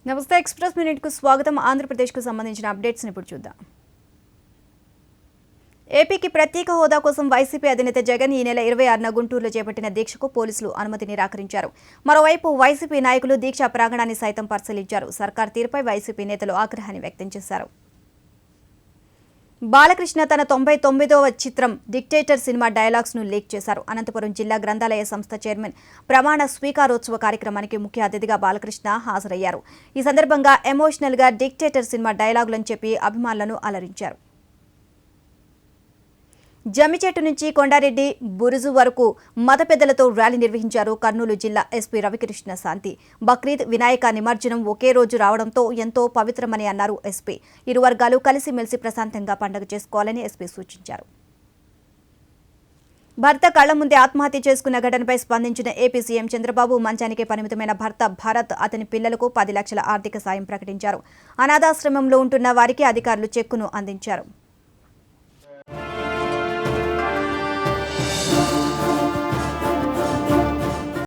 నమస్తే express minute కు స్వాగతం. ఆంధ్రప్రదేశ్ కు సంబంధించిన అప్డేట్స్ ని ఇప్పుడు చూద్దాం. ఏపీకి ప్రత్యేక హోదా కోసం వైసీపీ అధినేత జగన్ ఈ నెల 26న గుంటూరులో చేపట్టిన దీక్షకు పోలీసులు అనుమతి నిరాకరించారు. మరోవైపు వైసీపీ నాయకులు దీక్షా ప్రాంగణాన్ని సైతం పరిశీలించారు. సర్కార్ తీరుపై వైసీపీ నేతలు ఆగ్రహాన్ని వ్యక్తం చేశారు. బాలకృష్ణ తన 99వ చిత్రం డిక్టేటర్ సినిమా డైలాగ్స్ ను లీక్ చేశారు. అనంతపురం జిల్లా గ్రంథాలయ సంస్థ చైర్మన్ ప్రమాణ స్వీకారోత్సవ కార్యక్రమానికి ముఖ్య అతిథిగా బాలకృష్ణ హాజరయ్యారు. ఈ సందర్భంగా ఎమోషనల్ గా డిక్టేటర్ సినిమా డైలాగులను చెప్పి అభిమానులను అలరించారు. జమ్మిచెట్టు నుంచి కొండారెడ్డి బురుజు వరకు మత పెద్దలతో ర్యాలీ నిర్వహించారు. కర్నూలు జిల్లా ఎస్పీ రవికృష్ణ శాంతి. బక్రీద్, వినాయక నిమజ్జనం ఒకే రోజు రావడంతో ఎంతో పవిత్రమని అన్నారు ఎస్పీ. ఇరు వర్గాలు కలిసిమెలిసి ప్రశాంతంగా పండుగ చేసుకోవాలని ఎస్పీ సూచించారు. భర్త కళ్ల ముందే ఆత్మహత్య చేసుకున్న ఘటనపై స్పందించిన ఏపీ సీఎం చంద్రబాబు మంచానికే పరిమితమైన భర్త భరత్, అతని పిల్లలకు 10 లక్షల ఆర్థిక సాయం ప్రకటించారు. అనాథాశ్రమంలో ఉంటున్న వారికి అధికారులు చెక్కును అందించారు.